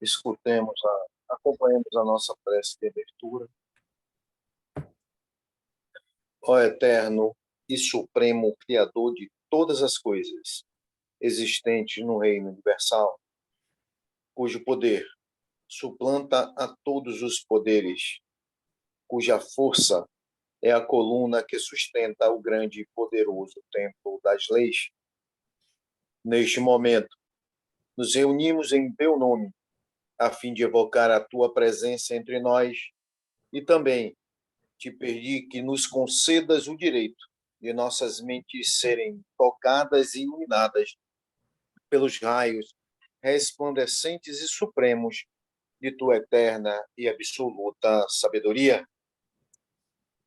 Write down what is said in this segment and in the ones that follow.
Escutemos, acompanhemos a nossa prece de abertura. Ó Eterno e Supremo Criador de todas as coisas existentes no Reino Universal, cujo poder suplanta a todos os poderes, cuja força é a coluna que sustenta o grande e poderoso templo das leis. Neste momento, nos reunimos em teu nome, a fim de evocar a tua presença entre nós e também te pedir que nos concedas o direito de nossas mentes serem tocadas e iluminadas pelos raios resplandecentes e supremos de tua eterna e absoluta sabedoria.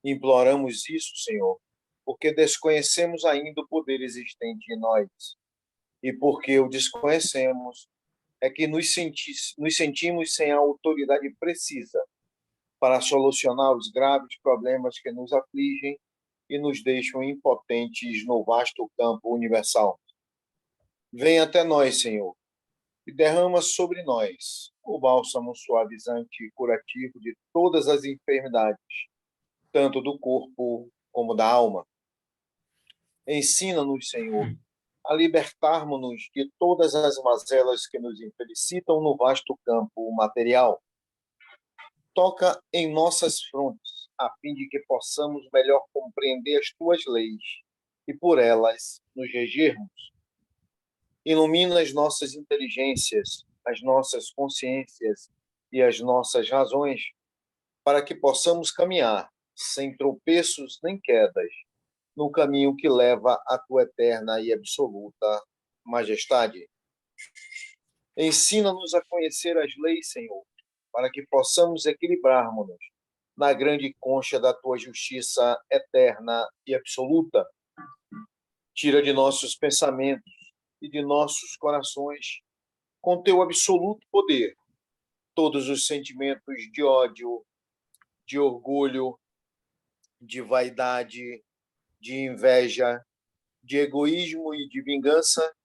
Imploramos isso, Senhor, porque desconhecemos ainda o poder existente em nós, e porque o desconhecemos é que nos sentimos sem a autoridade precisa para solucionar os graves problemas que nos afligem e nos deixam impotentes no vasto campo universal. Venha até nós, Senhor, e derrama sobre nós o bálsamo suavizante e curativo de todas as enfermidades, tanto do corpo como da alma. Ensina-nos, Senhor, a libertarmos-nos de todas as mazelas que nos infelicitam no vasto campo material. Toca em nossas frontes, a fim de que possamos melhor compreender as tuas leis e por elas nos regermos. Ilumina as nossas inteligências, as nossas consciências e as nossas razões, para que possamos caminhar sem tropeços nem quedas no caminho que leva à tua eterna e absoluta majestade. Ensina-nos a conhecer as leis, Senhor, para que possamos equilibrarmos-nos na grande concha da tua justiça eterna e absoluta. Tira de nossos pensamentos e de nossos corações, com teu absoluto poder, todos os sentimentos de ódio, de orgulho, de vaidade, de inveja, de egoísmo e de vingança,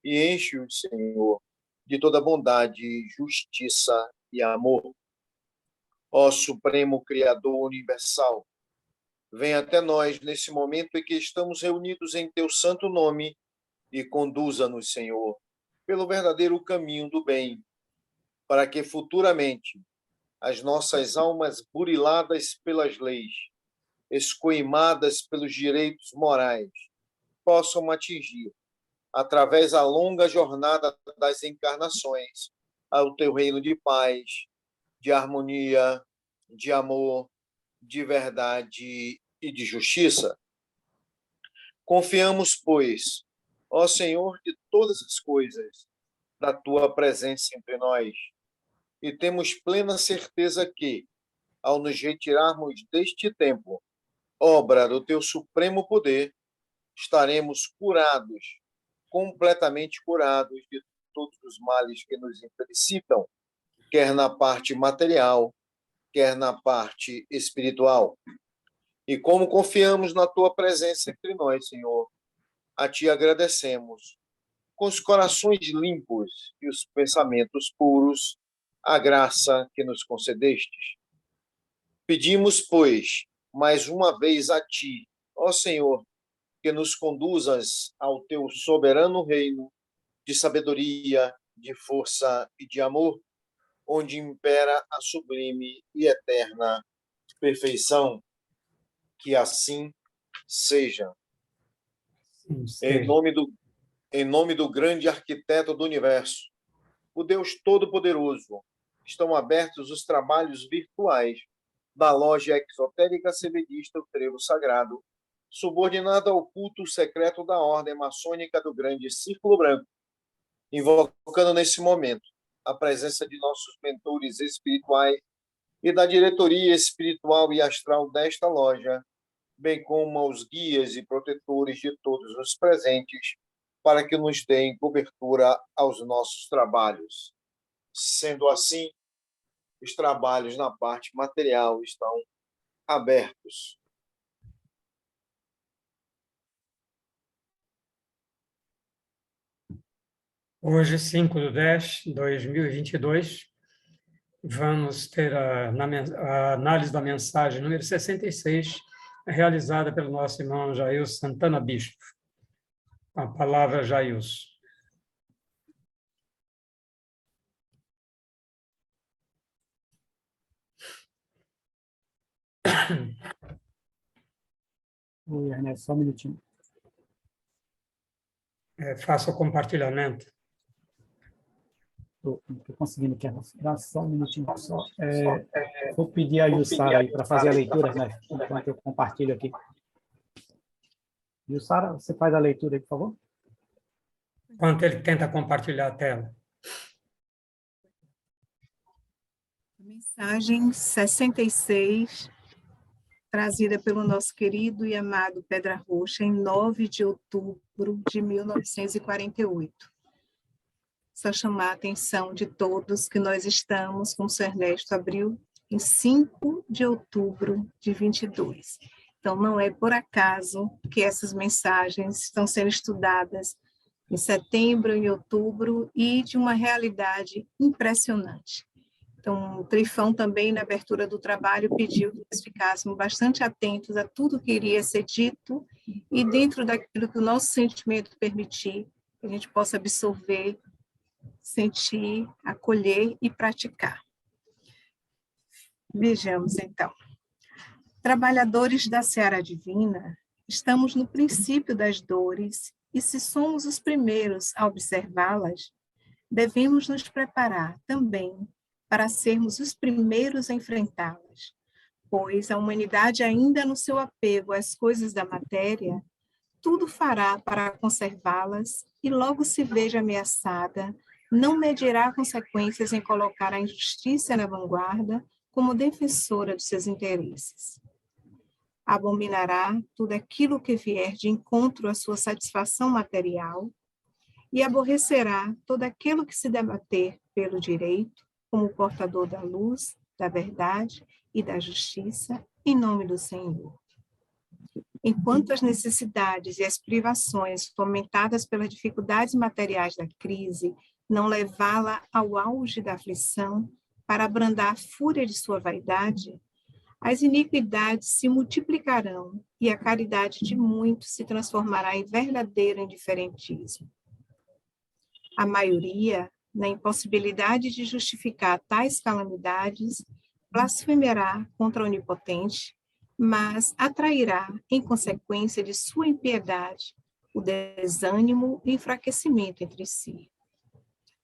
e enche-os, Senhor, de toda bondade, justiça e amor. Ó Supremo Criador Universal, venha até nós nesse momento em que estamos reunidos em teu santo nome e conduza-nos, Senhor, pelo verdadeiro caminho do bem, para que futuramente as nossas almas buriladas pelas leis, escoimadas pelos direitos morais, possam atingir, através da longa jornada das encarnações, ao teu reino de paz, de harmonia, de amor, de verdade e de justiça. Confiamos, pois, ó Senhor de todas as coisas, da tua presença entre nós, e temos plena certeza que, ao nos retirarmos deste tempo, obra do teu supremo poder, estaremos curados, completamente curados de todos os males que nos infelicitam, quer na parte material, quer na parte espiritual. E como confiamos na tua presença entre nós, Senhor, a ti agradecemos, com os corações limpos e os pensamentos puros, a graça que nos concedestes. Pedimos, pois, mais uma vez a ti, ó Senhor, que nos conduzas ao teu soberano reino de sabedoria, de força e de amor, onde impera a sublime e eterna perfeição. Que assim seja. Em nome do grande arquiteto do universo, o Deus Todo-Poderoso, estão abertos os trabalhos virtuais da loja exotérica sevedista O Trevo Sagrado, subordinada ao culto secreto da ordem maçônica do Grande Círculo Branco, invocando nesse momento a presença de nossos mentores espirituais e da diretoria espiritual e astral desta loja, bem como aos guias e protetores de todos os presentes, para que nos deem cobertura aos nossos trabalhos. Sendo assim, os trabalhos na parte material estão abertos. Hoje, 5/10/2022, Vamos ter a análise da mensagem número 66, realizada pelo nosso irmão Jailson Santana Bispo. A palavra, Jailson. Oi, Ernesto, só um minutinho. Faça o compartilhamento. Estou conseguindo aqui, dá só um minutinho só. Vou pedir a Jussara aí para fazer a leitura, né? Enquanto eu compartilho aqui. Jussara, você faz a leitura aí, por favor? Enquanto ele tenta compartilhar a tela. Mensagem 66, trazida pelo nosso querido e amado Pedra Roxa, em 9 de outubro de 1948. Só chamar a atenção de todos que nós estamos, como o Sr. Ernesto abriu, em 5 de outubro de 22. Então, não é por acaso que essas mensagens estão sendo estudadas em setembro, em outubro, e de uma realidade impressionante. Então, o Trifão também, na abertura do trabalho, pediu que nós ficássemos bastante atentos a tudo que iria ser dito e dentro daquilo que o nosso sentimento permitir, que a gente possa absorver, sentir, acolher e praticar. Vejamos, então. Trabalhadores da seara divina, estamos no princípio das dores e, se somos os primeiros a observá-las, devemos nos preparar também para sermos os primeiros a enfrentá-las, pois a humanidade, ainda no seu apego às coisas da matéria, tudo fará para conservá-las e logo se veja ameaçada, não medirá consequências em colocar a injustiça na vanguarda como defensora dos seus interesses. Abominará tudo aquilo que vier de encontro à sua satisfação material e aborrecerá todo aquilo que se debater pelo direito, como portador da luz, da verdade e da justiça, em nome do Senhor. Enquanto as necessidades e as privações fomentadas pelas dificuldades materiais da crise não levá-la ao auge da aflição para abrandar a fúria de sua vaidade, as iniquidades se multiplicarão e a caridade de muitos se transformará em verdadeiro indiferentismo. A maioria, na impossibilidade de justificar tais calamidades, blasfemará contra o Onipotente, mas atrairá, em consequência de sua impiedade, o desânimo e enfraquecimento entre si.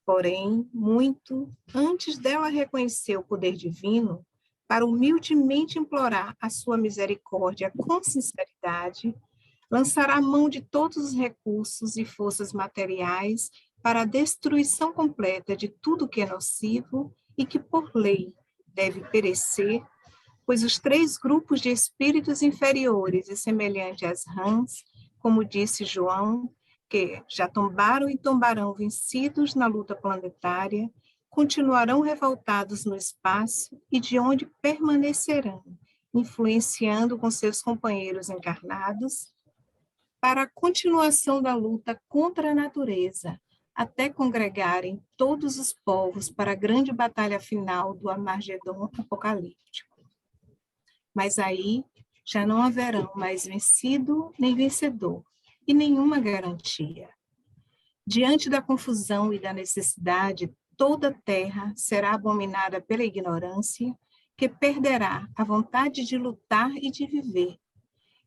Porém, muito antes dela reconhecer o poder divino, para humildemente implorar a sua misericórdia com sinceridade, lançará mão de todos os recursos e forças materiais para a destruição completa de tudo que é nocivo e que, por lei, deve perecer, pois os 3 grupos de espíritos inferiores e semelhantes às rãs, como disse João, que já tombaram e tombarão vencidos na luta planetária, continuarão revoltados no espaço e de onde permanecerão, influenciando com seus companheiros encarnados, para a continuação da luta contra a natureza, até congregarem todos os povos para a grande batalha final do Armagedon apocalíptico. Mas aí já não haverão mais vencido nem vencedor, e nenhuma garantia. Diante da confusão e da necessidade, toda a terra será abominada pela ignorância, que perderá a vontade de lutar e de viver,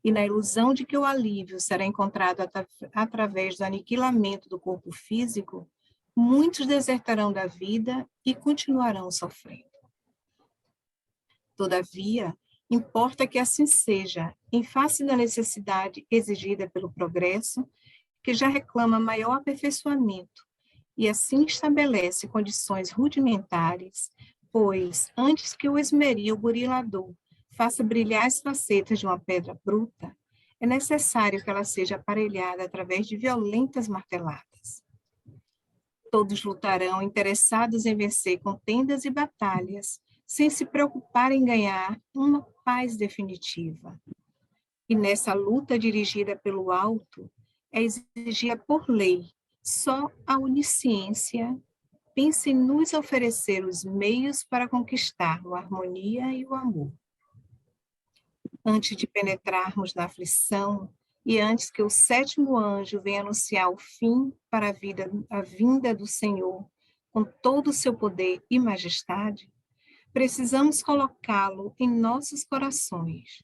e na ilusão de que o alívio será encontrado através do aniquilamento do corpo físico, muitos desertarão da vida e continuarão sofrendo. Todavia, importa que assim seja, em face da necessidade exigida pelo progresso, que já reclama maior aperfeiçoamento, e assim estabelece condições rudimentares, pois, antes que o esmeril burilador faça brilhar as facetas de uma pedra bruta, é necessário que ela seja aparelhada através de violentas marteladas. Todos lutarão interessados em vencer contendas e batalhas, sem se preocupar em ganhar uma paz definitiva. E nessa luta dirigida pelo alto, é exigida por lei só a onisciência pense em nos oferecer os meios para conquistar a harmonia e o amor. Antes de penetrarmos na aflição e antes que o sétimo anjo venha anunciar o fim para a vinda do Senhor com todo o seu poder e majestade, precisamos colocá-lo em nossos corações.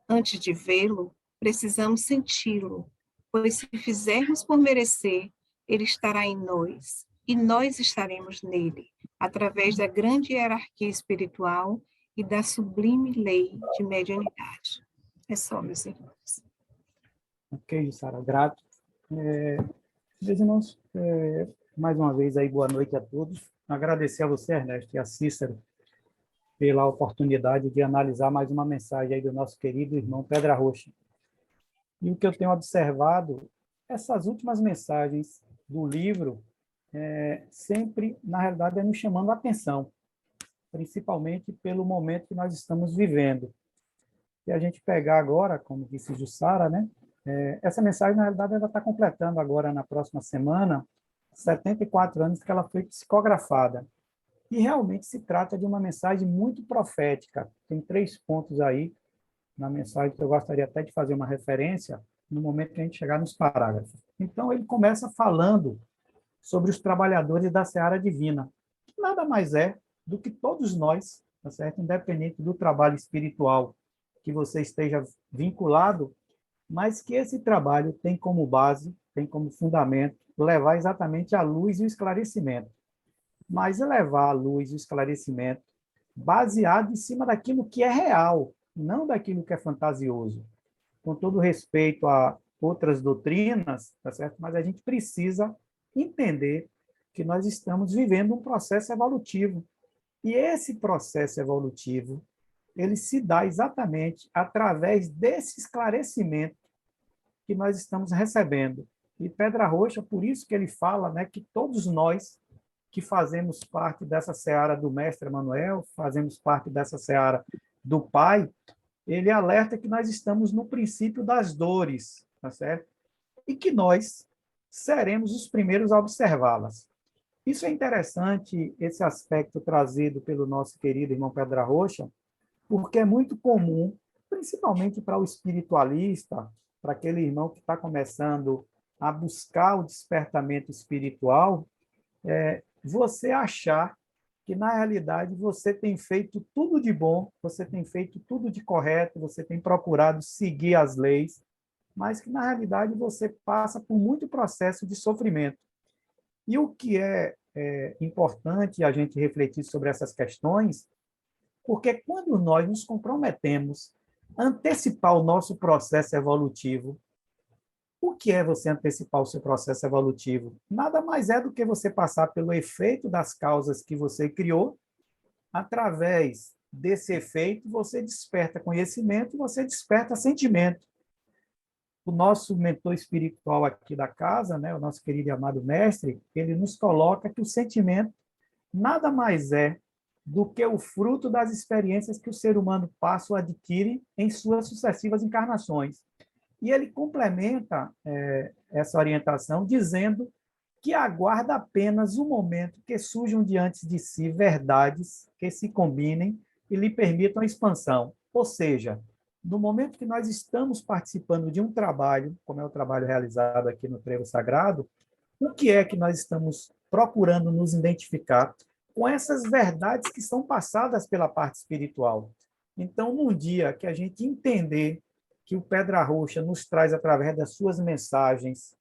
Antes de vê-lo, precisamos senti-lo, pois se fizermos por merecer, ele estará em nós, e nós estaremos nele, através da grande hierarquia espiritual e da sublime lei de mediunidade. É só, meus irmãos. Ok, Sara, grato. Meus irmãos, mais uma vez aí, boa noite a todos. Agradecer a você, Ernesto, e a Cícero, pela oportunidade de analisar mais uma mensagem aí do nosso querido irmão Pedra Rocha. E o que eu tenho observado, essas últimas mensagens do livro, sempre, na realidade, é nos chamando a atenção, principalmente pelo momento que nós estamos vivendo. Se a gente pegar agora, como disse Jussara, né? Essa mensagem, na realidade, ela está completando agora, na próxima semana, 74 anos que ela foi psicografada. E realmente se trata de uma mensagem muito profética. Tem 3 pontos aí na mensagem que eu gostaria até de fazer uma referência no momento que a gente chegar nos parágrafos. Então, ele começa falando sobre os trabalhadores da seara divina, que nada mais é do que todos nós, tá certo? Independente do trabalho espiritual que você esteja vinculado, mas que esse trabalho tem como base, tem como fundamento, levar exatamente a luz e o esclarecimento. Mas levar a luz e o esclarecimento baseado em cima daquilo que é real, não daquilo que é fantasioso. Com todo respeito a outras doutrinas, tá certo? Mas a gente precisa entender que nós estamos vivendo um processo evolutivo. E esse processo evolutivo, ele se dá exatamente através desse esclarecimento que nós estamos recebendo. E Pedra Rocha, por isso que ele fala, né, que todos nós que fazemos parte dessa seara do Mestre Emanuel, fazemos parte dessa seara do Pai, ele alerta que nós estamos no princípio das dores, tá certo? E que nós seremos os primeiros a observá-las. Isso é interessante, esse aspecto trazido pelo nosso querido irmão Pedra Rocha, porque é muito comum, principalmente para o espiritualista, para aquele irmão que está começando a buscar o despertamento espiritual, você achar que, na realidade, você tem feito tudo de bom, você tem feito tudo de correto, você tem procurado seguir as leis, mas que, na realidade, você passa por muito processo de sofrimento. E o que é importante a gente refletir sobre essas questões, porque quando nós nos comprometemos a antecipar o nosso processo evolutivo, o que é você antecipar o seu processo evolutivo? Nada mais é do que você passar pelo efeito das causas que você criou. Através desse efeito, você desperta conhecimento, você desperta sentimento. O nosso mentor espiritual aqui da casa, né, o nosso querido e amado mestre, ele nos coloca que o sentimento nada mais é do que o fruto das experiências que o ser humano passa ou adquire em suas sucessivas encarnações. E ele complementa essa orientação dizendo que aguarda apenas o momento que surjam diante de si verdades que se combinem e lhe permitam a expansão. Ou seja, no momento que nós estamos participando de um trabalho, como é o trabalho realizado aqui no Trevo Sagrado, o que é que nós estamos procurando nos identificar com essas verdades que são passadas pela parte espiritual? Então, num dia que a gente entender que o Pedra Rocha nos traz, através das suas mensagens,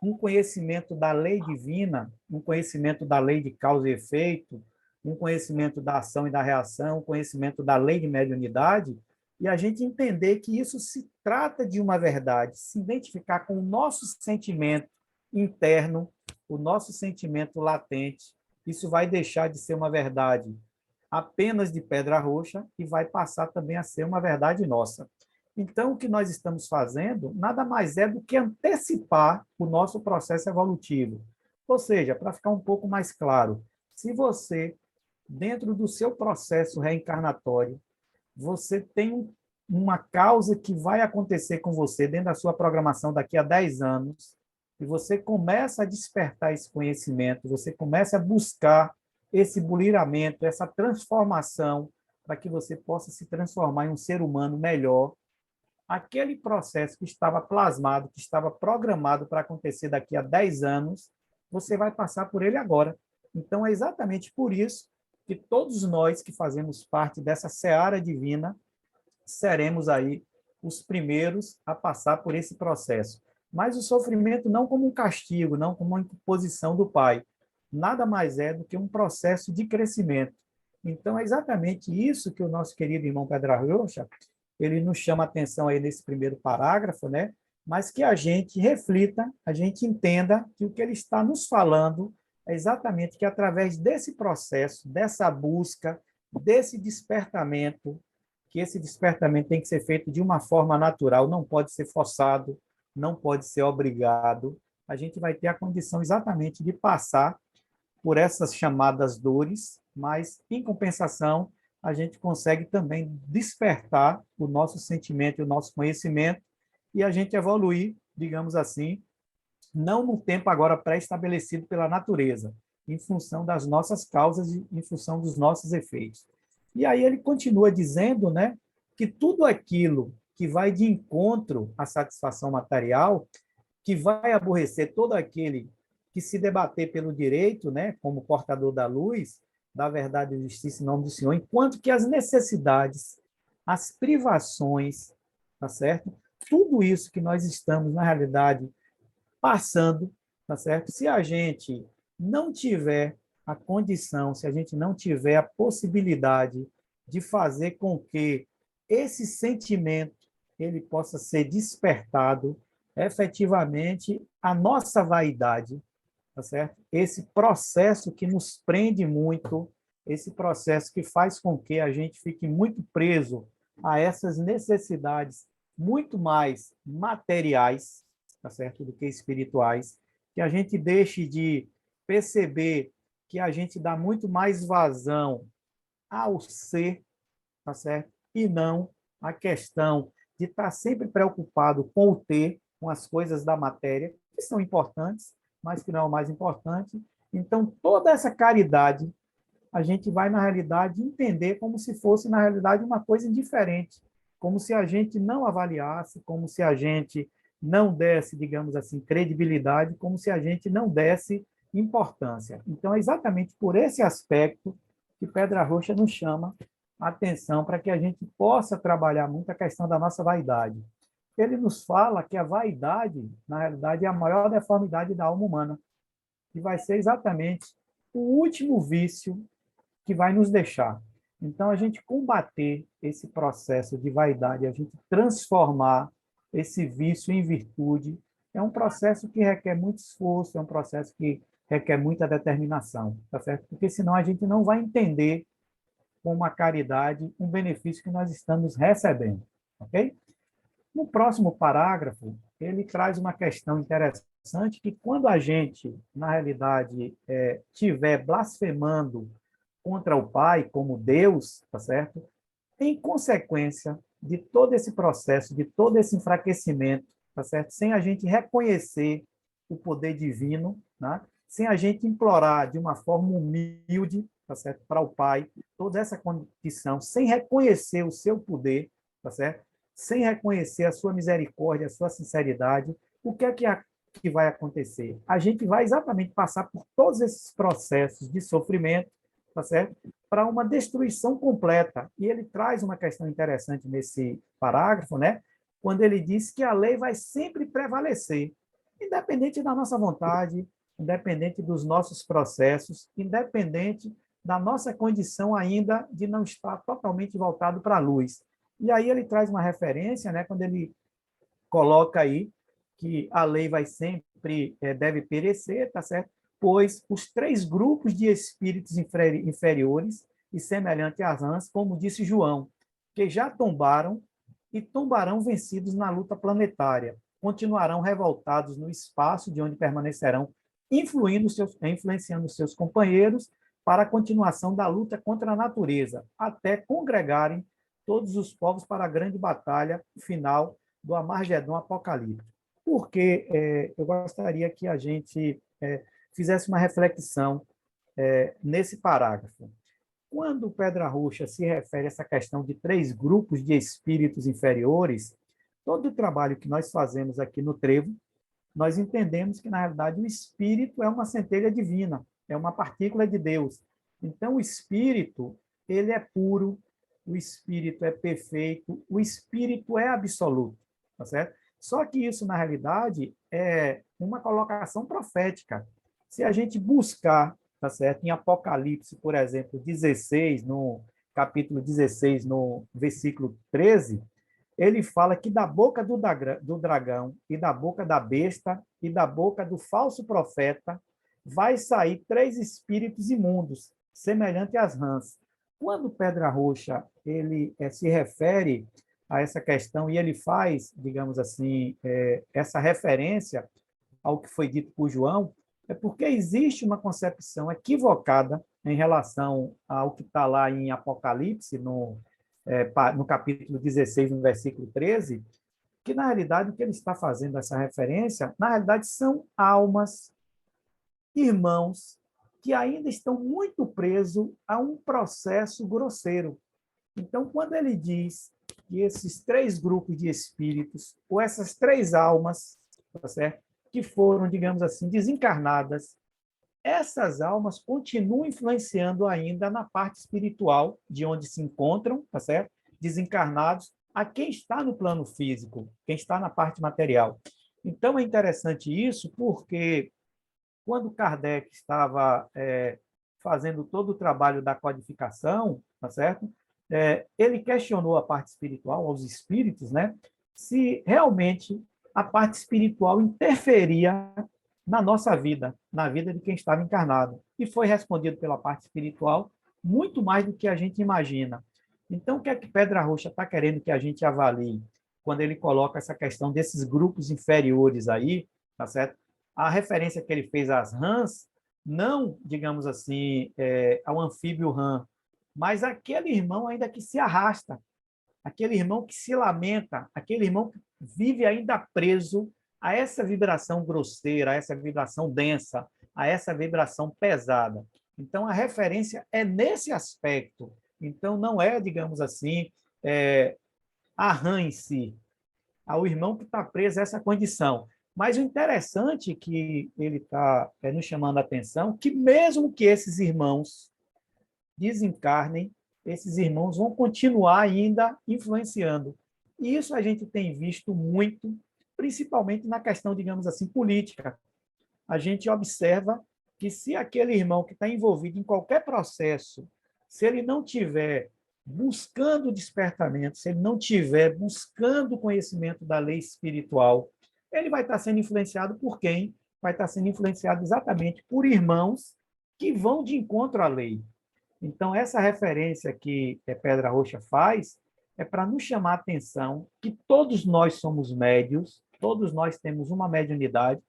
um conhecimento da lei divina, um conhecimento da lei de causa e efeito, um conhecimento da ação e da reação, um conhecimento da lei de mediunidade, e a gente entender que isso se trata de uma verdade, se identificar com o nosso sentimento interno, o nosso sentimento latente, isso vai deixar de ser uma verdade apenas de Pedra Rocha e vai passar também a ser uma verdade nossa. Então, o que nós estamos fazendo nada mais é do que antecipar o nosso processo evolutivo. Ou seja, para ficar um pouco mais claro, se você, dentro do seu processo reencarnatório, você tem uma causa que vai acontecer com você dentro da sua programação daqui a 10 anos, e você começa a despertar esse conhecimento, você começa a buscar esse buliramento, essa transformação, para que você possa se transformar em um ser humano melhor, aquele processo que estava plasmado, que estava programado para acontecer daqui a 10 anos, você vai passar por ele agora. Então, é exatamente por isso que todos nós que fazemos parte dessa seara divina seremos aí os primeiros a passar por esse processo. Mas o sofrimento não como um castigo, não como uma imposição do Pai. Nada mais é do que um processo de crescimento. Então, é exatamente isso que o nosso querido irmão Pedro Rocha, ele nos chama a atenção aí nesse primeiro parágrafo, né? Mas que a gente reflita, a gente entenda que o que ele está nos falando é exatamente que através desse processo, dessa busca, desse despertamento, que esse despertamento tem que ser feito de uma forma natural, não pode ser forçado, não pode ser obrigado, a gente vai ter a condição exatamente de passar por essas chamadas dores, mas, em compensação, a gente consegue também despertar o nosso sentimento e o nosso conhecimento e a gente evoluir, digamos assim, não no tempo agora pré-estabelecido pela natureza, em função das nossas causas e em função dos nossos efeitos. E aí ele continua dizendo, né, que tudo aquilo que vai de encontro à satisfação material, que vai aborrecer todo aquele que se debater pelo direito, né, como portador da luz, da verdade e justiça em nome do Senhor, enquanto que as necessidades, as privações, tá certo? Tudo isso que nós estamos, na realidade, passando, tá certo? Se a gente não tiver a condição, se a gente não tiver a possibilidade de fazer com que esse sentimento ele possa ser despertado, efetivamente, a nossa vaidade, tá certo? Esse processo que nos prende muito, esse processo que faz com que a gente fique muito preso a essas necessidades muito mais materiais, tá certo, do que espirituais, que a gente deixe de perceber que a gente dá muito mais vazão ao ser, tá certo? E não a questão de estar sempre preocupado com o ter, com as coisas da matéria, que são importantes, mas que não é o mais importante. Então, toda essa caridade, a gente vai, na realidade, entender como se fosse, na realidade, uma coisa indiferente, como se a gente não avaliasse, como se a gente não desse, digamos assim, credibilidade, como se a gente não desse importância. Então, é exatamente por esse aspecto que Pedra Roxa nos chama a atenção para que a gente possa trabalhar muito a questão da nossa vaidade. Ele nos fala que a vaidade, na realidade, é a maior deformidade da alma humana, e vai ser exatamente o último vício que vai nos deixar. Então, a gente combater esse processo de vaidade, a gente transformar esse vício em virtude, é um processo que requer muito esforço, é um processo que requer muita determinação, tá certo? Porque senão a gente não vai entender com a caridade um benefício que nós estamos recebendo, ok? No próximo parágrafo, ele traz uma questão interessante que quando a gente, na realidade, estiver blasfemando contra o Pai como Deus, tá certo? Em consequência de todo esse processo, de todo esse enfraquecimento, tá certo? Sem a gente reconhecer o poder divino, né? Sem a gente implorar de uma forma humilde, tá certo? Para o Pai, toda essa condição, sem reconhecer o seu poder, tá certo? Sem reconhecer a sua misericórdia, a sua sinceridade, o que é que vai acontecer? A gente vai exatamente passar por todos esses processos de sofrimento, tá certo? Para uma destruição completa. E ele traz uma questão interessante nesse parágrafo, né? Quando ele diz que a lei vai sempre prevalecer, independente da nossa vontade, independente dos nossos processos, independente da nossa condição ainda de não estar totalmente voltado para a luz. E aí ele traz uma referência, né, quando ele coloca aí que a lei vai sempre, deve perecer, tá certo? Pois os 3 grupos de espíritos inferiores e semelhante a rãs, como disse João, que já tombaram e tombarão vencidos na luta planetária, continuarão revoltados no espaço de onde permanecerão, influenciando seus companheiros para a continuação da luta contra a natureza, até congregarem todos os povos para a grande batalha final do Armagedon apocalíptico. porque eu gostaria que a gente fizesse uma reflexão nesse parágrafo. Quando Pedra Roxa se refere a essa questão de 3 grupos de espíritos inferiores, todo o trabalho que nós fazemos aqui no Trevo, nós entendemos que, na realidade, o espírito é uma centelha divina, é uma partícula de Deus. Então, o espírito, ele é puro, o espírito é perfeito, o espírito é absoluto, tá certo? Só que isso, na realidade, é uma colocação profética. Se a gente buscar, tá certo, em Apocalipse, por exemplo, 16, no capítulo 16, no versículo 13, ele fala que da boca do dragão e da boca da besta e da boca do falso profeta vai sair 3 espíritos imundos, semelhante às rãs. Quando Pedra Roxa ele se refere a essa questão e ele faz, digamos assim, essa referência ao que foi dito por João, é porque existe uma concepção equivocada em relação ao que está lá em Apocalipse, no capítulo 16, no versículo 13, que, na realidade, o que ele está fazendo essa referência, na realidade, são almas, irmãos, que ainda estão muito presos a um processo grosseiro. Então, quando ele diz que esses 3 grupos de espíritos, ou essas 3 almas, tá certo? Que foram, digamos assim, desencarnadas, essas almas continuam influenciando ainda na parte espiritual, de onde se encontram, tá certo? Desencarnados, a quem está no plano físico, quem está na parte material. Então, é interessante isso, porque quando Kardec estava fazendo todo o trabalho da codificação, tá certo? Ele questionou a parte espiritual, aos espíritos, né? Se realmente a parte espiritual interferia na nossa vida, na vida de quem estava encarnado. E foi respondido pela parte espiritual muito mais do que a gente imagina. Então, o que é que Pedra Roxa está querendo que a gente avalie quando ele coloca essa questão desses grupos inferiores aí, tá certo? A referência que ele fez às rãs, não, digamos assim, ao anfíbio rã, mas aquele irmão ainda que se arrasta, aquele irmão que se lamenta, aquele irmão que vive ainda preso a essa vibração grosseira, a essa vibração densa, a essa vibração pesada. Então, a referência é nesse aspecto. Então, não é, digamos assim, a rã em si, ao irmão que está preso a essa condição. Mas o interessante é que ele está nos chamando a atenção, que mesmo que esses irmãos desencarnem, esses irmãos vão continuar ainda influenciando. E isso a gente tem visto muito, principalmente na questão, digamos assim, política. A gente observa que se aquele irmão que está envolvido em qualquer processo, se ele não tiver buscando despertamento, se ele não tiver buscando conhecimento da lei espiritual, ele vai estar sendo influenciado por quem? Vai estar sendo influenciado exatamente por irmãos que vão de encontro à lei. Então, essa referência que Pedra Roxa faz é para nos chamar a atenção que todos nós somos médios, todos nós temos uma mediunidade.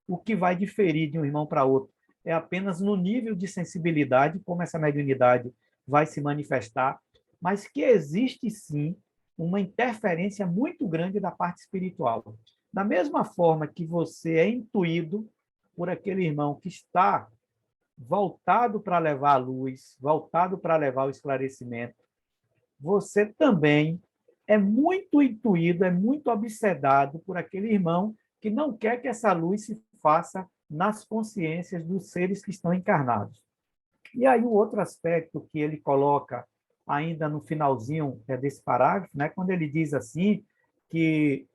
O que vai diferir de um irmão para outro é apenas no nível de sensibilidade, como essa mediunidade vai se manifestar, mas que existe, sim, uma interferência muito grande da parte espiritual. Da mesma forma que você é intuído por aquele irmão que está voltado para levar a luz, voltado para levar o esclarecimento, você também é muito intuído, é muito obsedado por aquele irmão que não quer que essa luz se faça nas consciências dos seres que estão encarnados. E aí o outro aspecto que ele coloca ainda no finalzinho desse parágrafo, né, quando ele diz assim que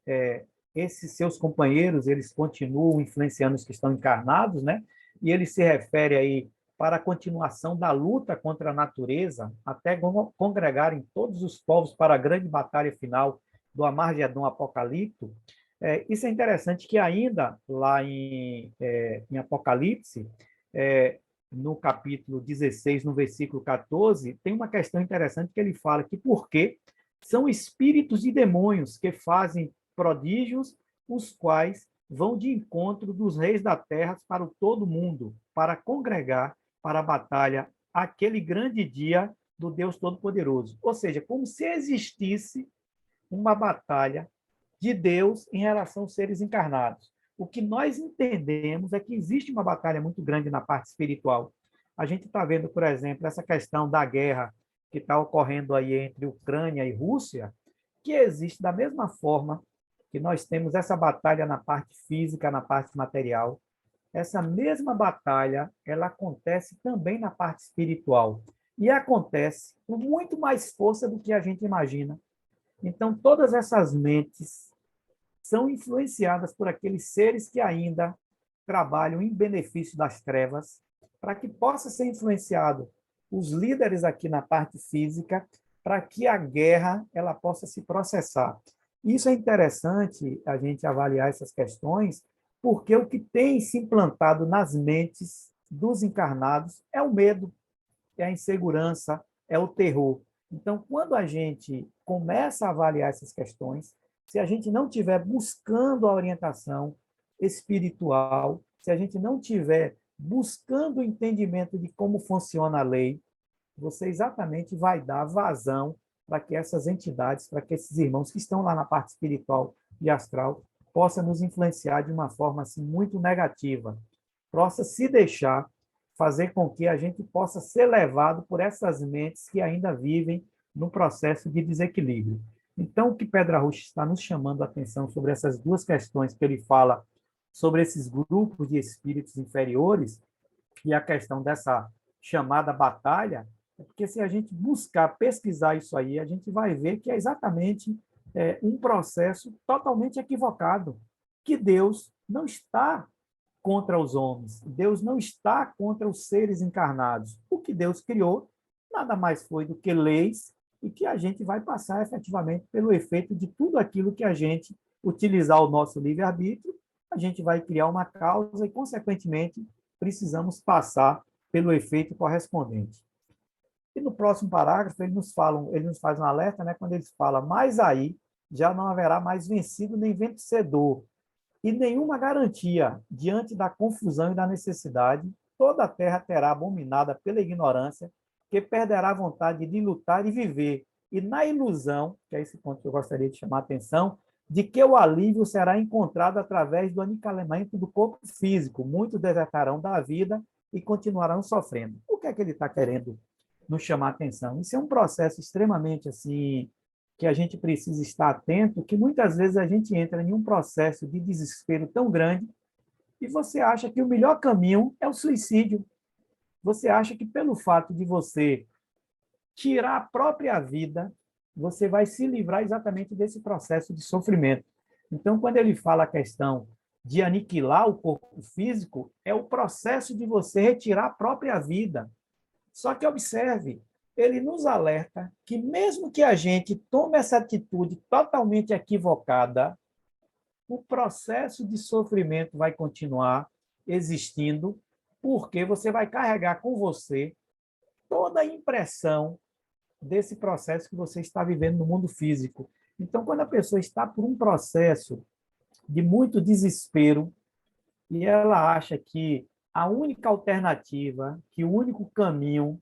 esses seus companheiros eles continuam influenciando os que estão encarnados, né? E ele se refere aí para a continuação da luta contra a natureza, até congregarem todos os povos para a grande batalha final do Amargedon Apocalipto. Isso é interessante que ainda lá em Apocalipse, no capítulo 16, no versículo 14, tem uma questão interessante que ele fala que porque são espíritos e demônios que fazem prodígios, os quais vão de encontro dos reis da terra para o todo mundo, para congregar para a batalha aquele grande dia do Deus Todo-Poderoso. Ou seja, como se existisse uma batalha de Deus em relação aos seres encarnados. O que nós entendemos é que existe uma batalha muito grande na parte espiritual. A gente está vendo, por exemplo, essa questão da guerra que está ocorrendo aí entre Ucrânia e Rússia, que existe da mesma forma que nós temos essa batalha na parte física, na parte material. Essa mesma batalha, ela acontece também na parte espiritual. E acontece com muito mais força do que a gente imagina. Então, todas essas mentes são influenciadas por aqueles seres que ainda trabalham em benefício das trevas, para que possa ser influenciado os líderes aqui na parte física, para que a guerra ela possa se processar. Isso é interessante a gente avaliar essas questões, porque o que tem se implantado nas mentes dos encarnados é o medo, é a insegurança, é o terror. Então, quando a gente começa a avaliar essas questões, se a gente não estiver buscando a orientação espiritual, se a gente não estiver buscando o entendimento de como funciona a lei, você exatamente vai dar vazão para que essas entidades, para que esses irmãos que estão lá na parte espiritual e astral, possam nos influenciar de uma forma assim, muito negativa, possa se deixar fazer com que a gente possa ser levado por essas mentes que ainda vivem no processo de desequilíbrio. Então, o que Pedra Rocha está nos chamando a atenção sobre essas duas questões que ele fala sobre esses grupos de espíritos inferiores e a questão dessa chamada batalha, é porque se a gente buscar pesquisar isso aí, a gente vai ver que é exatamente um processo totalmente equivocado, que Deus não está contra os homens, Deus não está contra os seres encarnados. O que Deus criou nada mais foi do que leis e que a gente vai passar efetivamente pelo efeito de tudo aquilo que a gente utilizar o nosso livre-arbítrio, a gente vai criar uma causa e, consequentemente, precisamos passar pelo efeito correspondente. E no próximo parágrafo, ele nos faz um alerta, né, quando ele fala, mas aí já não haverá mais vencido nem vencedor, e nenhuma garantia diante da confusão e da necessidade, toda a terra terá abominada pela ignorância, que perderá a vontade de lutar e viver, e na ilusão, que é esse ponto que eu gostaria de chamar a atenção, de que o alívio será encontrado através do aniquilamento do corpo físico. Muitos desertarão da vida e continuarão sofrendo. O que é que ele está querendo nos chamar a atenção? Isso é um processo extremamente assim, que a gente precisa estar atento, que muitas vezes a gente entra em um processo de desespero tão grande e você acha que o melhor caminho é o suicídio. Você acha que pelo fato de você tirar a própria vida, você vai se livrar exatamente desse processo de sofrimento. Então, quando ele fala a questão de aniquilar o corpo físico, é o processo de você retirar a própria vida. Só que observe, ele nos alerta que mesmo que a gente tome essa atitude totalmente equivocada, o processo de sofrimento vai continuar existindo, porque você vai carregar com você toda a impressão desse processo que você está vivendo no mundo físico. Então, quando a pessoa está por um processo de muito desespero e ela acha que a única alternativa, que o único caminho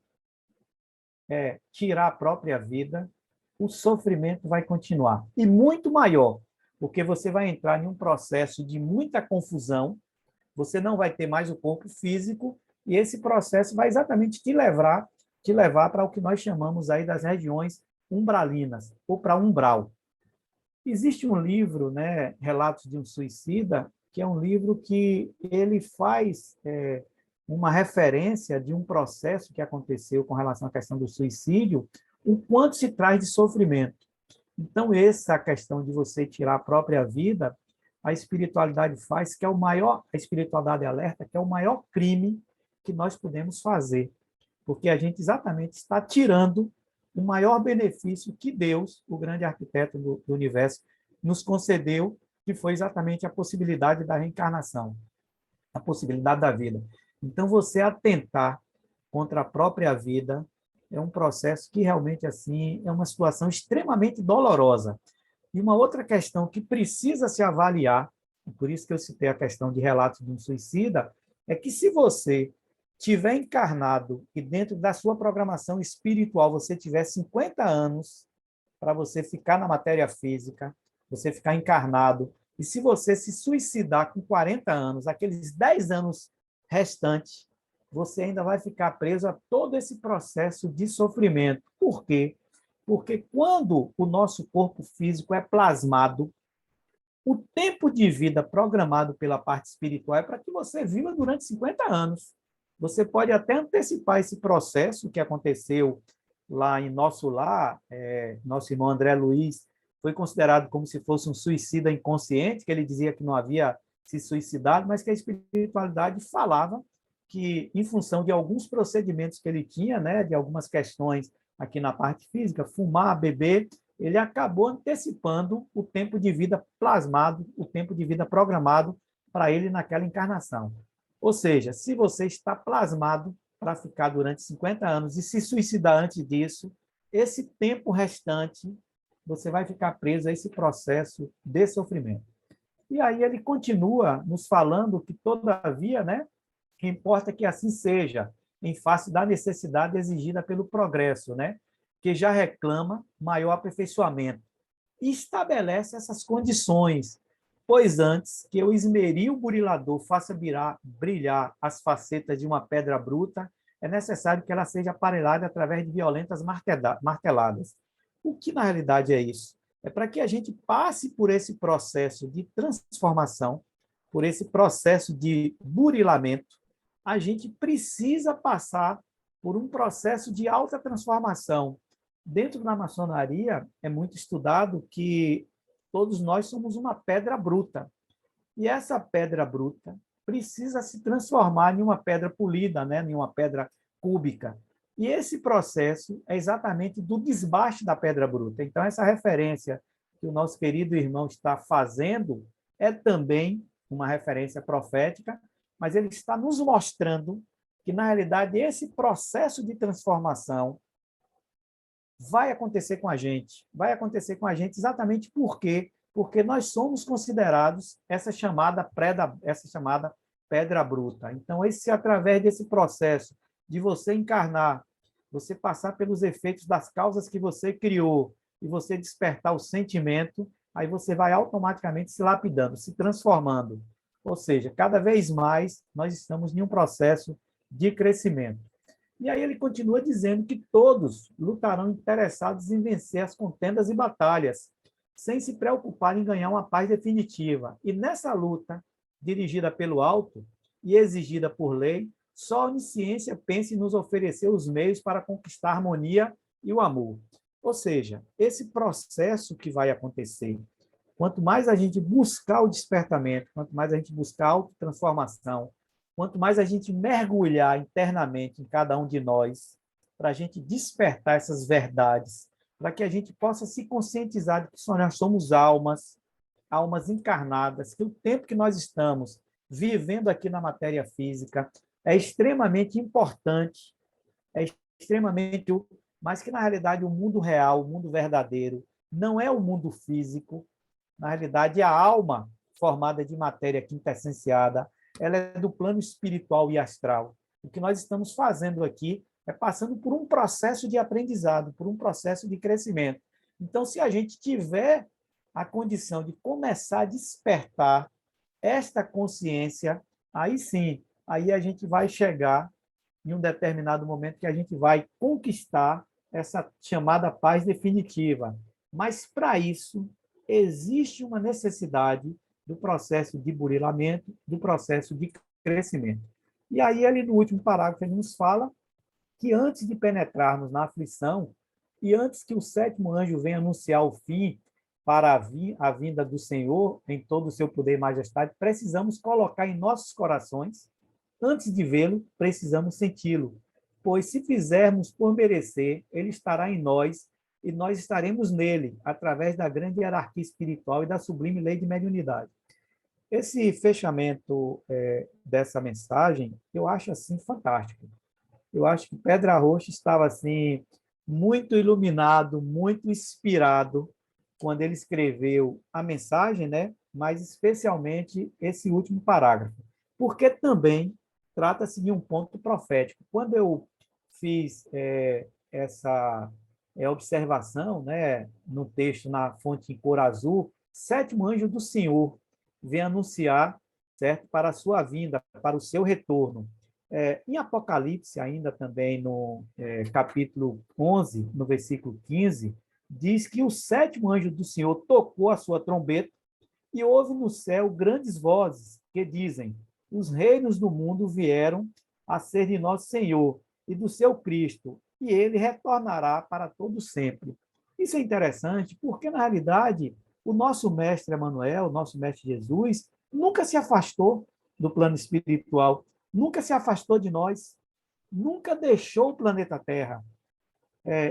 é tirar a própria vida, o sofrimento vai continuar. E muito maior, porque você vai entrar em um processo de muita confusão, você não vai ter mais o corpo físico, e esse processo vai exatamente te levar para o que nós chamamos aí das regiões umbralinas, ou para umbral. Existe um livro, né, Relatos de um Suicida, que é um livro que ele faz uma referência de um processo que aconteceu com relação à questão do suicídio, o quanto se traz de sofrimento. Então, essa questão de você tirar a própria vida, a espiritualidade faz, que é o maior, a espiritualidade alerta, que é o maior crime que nós podemos fazer, porque a gente exatamente está tirando o maior benefício que Deus, o grande arquiteto do universo, nos concedeu, que foi exatamente a possibilidade da reencarnação, a possibilidade da vida. Então, você atentar contra a própria vida é um processo que realmente assim é uma situação extremamente dolorosa. E uma outra questão que precisa se avaliar, por isso que eu citei a questão de relatos de um suicida, é que se você tiver encarnado e dentro da sua programação espiritual você tiver 50 anos para você ficar na matéria física, você ficar encarnado, e se você se suicidar com 40 anos, aqueles 10 anos restantes, você ainda vai ficar preso a todo esse processo de sofrimento. Por quê? Porque quando o nosso corpo físico é plasmado, o tempo de vida programado pela parte espiritual é para que você viva durante 50 anos. Você pode até antecipar esse processo que aconteceu lá em nosso lar. Nosso irmão André Luiz foi considerado como se fosse um suicida inconsciente, que ele dizia que não havia se suicidado, mas que a espiritualidade falava que, em função de alguns procedimentos que ele tinha, né, de algumas questões aqui na parte física, fumar, beber, ele acabou antecipando o tempo de vida plasmado, o tempo de vida programado para ele naquela encarnação. Ou seja, se você está plasmado para ficar durante 50 anos e se suicidar antes disso, esse tempo restante você vai ficar preso a esse processo de sofrimento. E aí ele continua nos falando que, todavia, né, que importa que assim seja, em face da necessidade exigida pelo progresso, né, que já reclama maior aperfeiçoamento, e estabelece essas condições, pois antes que o esmeril burilador faça brilhar as facetas de uma pedra bruta, é necessário que ela seja aparelhada através de violentas marteladas. O que, na realidade, é isso? É para que a gente passe por esse processo de transformação, por esse processo de burilamento, a gente precisa passar por um processo de alta transformação. Dentro da maçonaria, é muito estudado que todos nós somos uma pedra bruta. E essa pedra bruta precisa se transformar em uma pedra polida, né? Em uma pedra cúbica. E esse processo é exatamente do desbaste da pedra bruta. Então, essa referência que o nosso querido irmão está fazendo é também uma referência profética, mas ele está nos mostrando que, na realidade, esse processo de transformação vai acontecer com a gente. Vai acontecer com a gente exatamente por quê? Porque nós somos considerados essa chamada pedra bruta. Então, através desse processo de você encarnar, você passar pelos efeitos das causas que você criou e você despertar o sentimento, aí você vai automaticamente se lapidando, se transformando. Ou seja, cada vez mais nós estamos em um processo de crescimento. E aí ele continua dizendo que todos lutarão interessados em vencer as contendas e batalhas, sem se preocupar em ganhar uma paz definitiva. E nessa luta, dirigida pelo alto e exigida por lei, só a onisciência pensa em nos oferecer os meios para conquistar a harmonia e o amor. Ou seja, esse processo que vai acontecer, quanto mais a gente buscar o despertamento, quanto mais a gente buscar a autotransformação, quanto mais a gente mergulhar internamente em cada um de nós, para a gente despertar essas verdades, para que a gente possa se conscientizar de que nós somos almas encarnadas, que o tempo que nós estamos vivendo aqui na matéria física é extremamente importante, é extremamente, mas que, na realidade, o mundo real, o mundo verdadeiro, não é o mundo físico. Na realidade, a alma, formada de matéria quintessenciada, ela é do plano espiritual e astral. O que nós estamos fazendo aqui é passando por um processo de aprendizado, por um processo de crescimento. Então, se a gente tiver a condição de começar a despertar esta consciência, aí sim, aí a gente vai chegar em um determinado momento que a gente vai conquistar essa chamada paz definitiva. Mas, para isso, existe uma necessidade do processo de burilamento, do processo de crescimento. E aí, ele, no último parágrafo, ele nos fala que antes de penetrarmos na aflição e antes que o sétimo anjo venha anunciar o fim para a vinda do Senhor em todo o seu poder e majestade, precisamos colocar em nossos corações, antes de vê-lo, precisamos senti-lo, pois se fizermos por merecer, ele estará em nós e nós estaremos nele, através da grande hierarquia espiritual e da sublime lei de mediunidade. Esse fechamento dessa mensagem, eu acho assim fantástico. Eu acho que Pedra Roxa estava assim muito iluminado, muito inspirado quando ele escreveu a mensagem, né? Mas especialmente esse último parágrafo, porque também trata-se de um ponto profético. Quando eu fiz essa observação, né, no texto na fonte em cor azul, sétimo anjo do Senhor vem anunciar, certo, para a sua vinda, para o seu retorno. Em Apocalipse, ainda também no capítulo 11, no versículo 15, diz que o sétimo anjo do Senhor tocou a sua trombeta e houve no céu grandes vozes que dizem: os reinos do mundo vieram a ser de nosso Senhor e do seu Cristo, e ele retornará para todo sempre. Isso é interessante porque, na realidade, o nosso mestre Emanuel, o nosso mestre Jesus, nunca se afastou do plano espiritual, nunca se afastou de nós, nunca deixou o planeta Terra.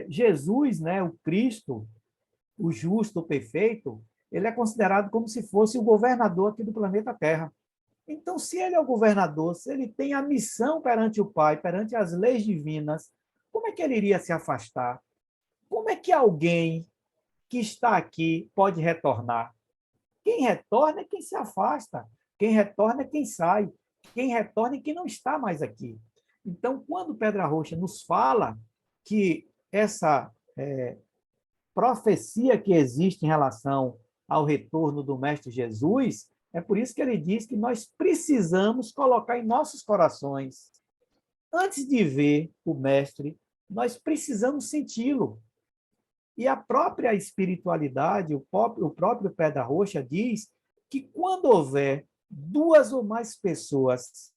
Jesus, né, o Cristo, o justo, o perfeito, ele é considerado como se fosse o governador aqui do planeta Terra. Então, se ele é o governador, se ele tem a missão perante o Pai, perante as leis divinas, como é que ele iria se afastar? Como é que alguém que está aqui pode retornar? Quem retorna é quem se afasta. Quem retorna é quem sai. Quem retorna é quem não está mais aqui. Então, quando Pedra Roxa nos fala que essa profecia que existe em relação ao retorno do Mestre Jesus, é por isso que ele diz que nós precisamos colocar em nossos corações. Antes de ver o Mestre, nós precisamos senti-lo. E a própria espiritualidade, o próprio Pedra Roxa diz que quando houver duas ou mais pessoas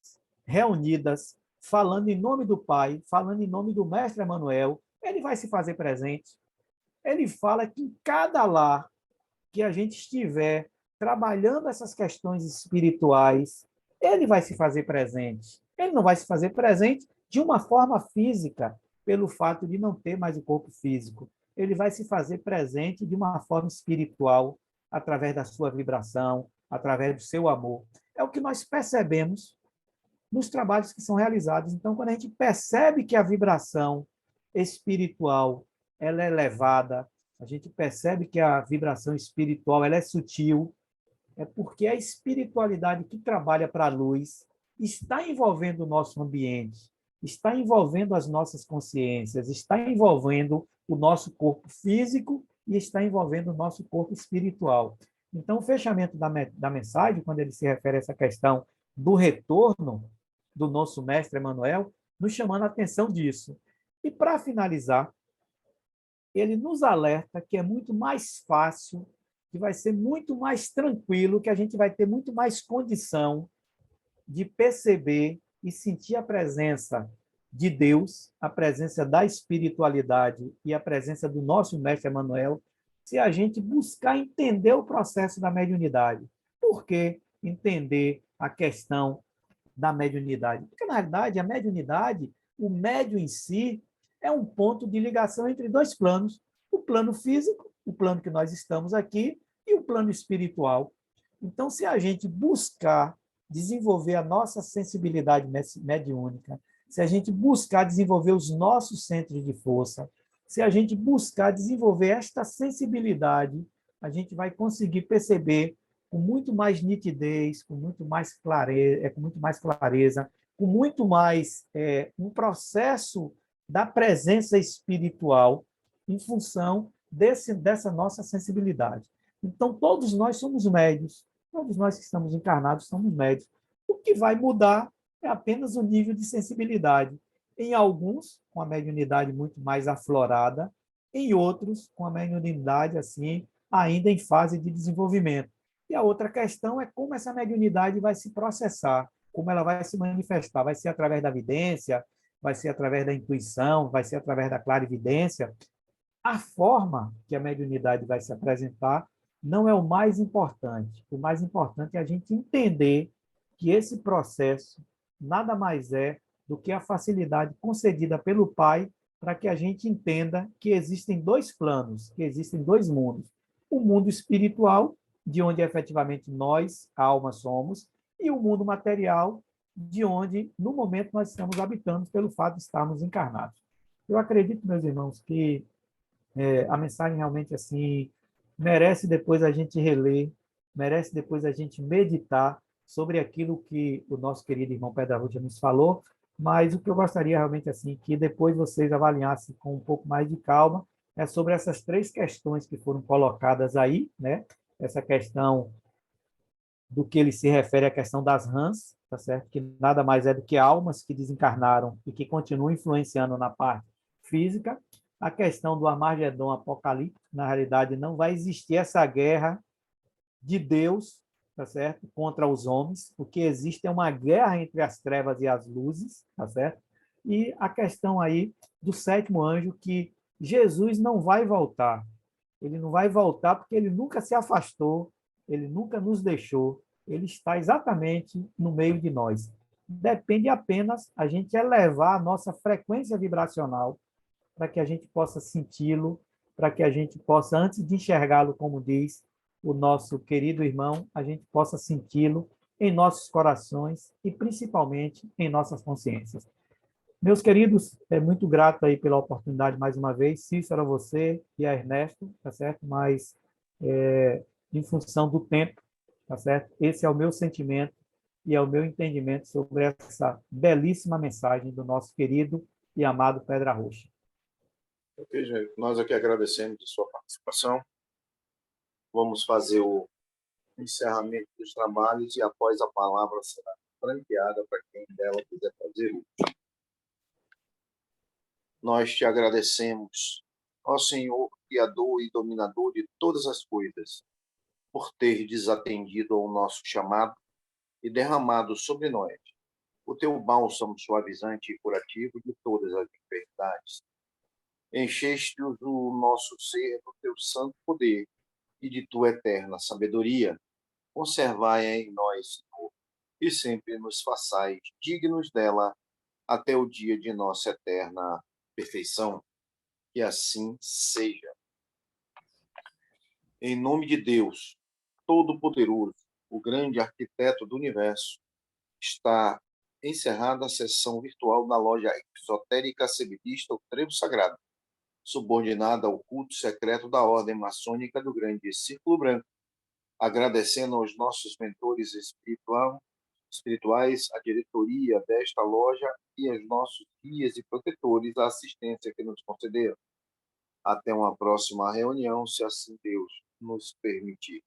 reunidas, falando em nome do Pai, falando em nome do Mestre Emanuel, ele vai se fazer presente. Ele fala que em cada lar que a gente estiver trabalhando essas questões espirituais, ele vai se fazer presente. Ele não vai se fazer presente de uma forma física, pelo fato de não ter mais o corpo físico. Ele vai se fazer presente de uma forma espiritual, através da sua vibração, através do seu amor. É o que nós percebemos nos trabalhos que são realizados. Então, quando a gente percebe que a vibração espiritual ela é elevada, a gente percebe que a vibração espiritual ela é sutil, é porque a espiritualidade que trabalha para a luz está envolvendo o nosso ambiente, está envolvendo as nossas consciências, está envolvendo o nosso corpo físico e está envolvendo o nosso corpo espiritual. Então, o fechamento da mensagem, quando ele se refere a essa questão do retorno do nosso mestre Emanuel, nos chamando a atenção disso. E, para finalizar, ele nos alerta que é muito mais fácil, que vai ser muito mais tranquilo, que a gente vai ter muito mais condição de perceber e sentir a presença de Deus, a presença da espiritualidade e a presença do nosso mestre Emanuel, se a gente buscar entender o processo da mediunidade. Por que entender a questão da mediunidade? Porque, na realidade, a mediunidade, o médium em si, é um ponto de ligação entre dois planos, o plano físico, o plano que nós estamos aqui, e o plano espiritual. Então, se a gente buscar desenvolver a nossa sensibilidade mediúnica, se a gente buscar desenvolver os nossos centros de força, se a gente buscar desenvolver esta sensibilidade, a gente vai conseguir perceber com muito mais nitidez, com muito mais clareza, com muito mais um processo da presença espiritual em função dessa nossa sensibilidade. Então, todos nós somos médios, todos nós que estamos encarnados somos médios. O que vai mudar é apenas o nível de sensibilidade. Em alguns, com a mediunidade muito mais aflorada, em outros, com a mediunidade assim, ainda em fase de desenvolvimento. E a outra questão é como essa mediunidade vai se processar, como ela vai se manifestar. Vai ser através da vidência, vai ser através da intuição, vai ser através da clarividência. A forma que a mediunidade vai se apresentar não é o mais importante. O mais importante é a gente entender que esse processo nada mais é do que a facilidade concedida pelo Pai para que a gente entenda que existem dois planos, que existem dois mundos. O mundo espiritual, de onde efetivamente nós, a alma, somos, e o mundo material, de onde, no momento, nós estamos habitando pelo fato de estarmos encarnados. Eu acredito, meus irmãos, que a mensagem realmente assim merece depois a gente reler, merece depois a gente meditar sobre aquilo que o nosso querido irmão Pedra Roxa nos falou, mas o que eu gostaria realmente assim que depois vocês avaliassem com um pouco mais de calma é sobre essas três questões que foram colocadas aí, né? essa questão do que ele se refere à questão das rãs, tá certo? Que nada mais é do que almas que desencarnaram e que continuam influenciando na parte física. A questão do Armagedon apocalíptico, na realidade, não vai existir essa guerra de Deus, tá certo? Contra os homens. O que existe é uma guerra entre as trevas e as luzes, tá certo? E a questão aí do sétimo anjo, que Jesus não vai voltar. Ele não vai voltar porque ele nunca se afastou, ele nunca nos deixou, ele está exatamente no meio de nós. Depende apenas a gente elevar a nossa frequência vibracional para que a gente possa senti-lo, para que a gente possa, antes de enxergá-lo, como diz o nosso querido irmão, a gente possa senti-lo em nossos corações e principalmente em nossas consciências. Meus queridos, é muito grato aí pela oportunidade mais uma vez, Cícero, a você e a Ernesto, tá certo? Mas em função do tempo, tá certo? Esse é o meu sentimento e é o meu entendimento sobre essa belíssima mensagem do nosso querido e amado Pedra Roxa. Ok, gente. Nós aqui agradecemos a sua participação. Vamos fazer o encerramento dos trabalhos e após a palavra será franqueada para quem dela quiser fazer uso. Nós te agradecemos, ó Senhor, Criador e Dominador de todas as coisas, por ter desatendido ao nosso chamado e derramado sobre nós o teu bálsamo suavizante e curativo de todas as enfermidades. Encheste-os o nosso ser do teu santo poder e de tua eterna sabedoria. Conservai em nós, Senhor, e sempre nos façais dignos dela até o dia de nossa eterna perfeição. Que assim seja. Em nome de Deus, Todo-Poderoso, o grande arquiteto do universo, está encerrada a sessão virtual da loja esotérica sebidista O Trevo Sagrado, subordinada ao culto secreto da Ordem Maçônica do Grande Círculo Branco, agradecendo aos nossos mentores espirituais, a diretoria desta loja e aos nossos guias e protetores a assistência que nos concederam. Até uma próxima reunião, se assim Deus nos permitir.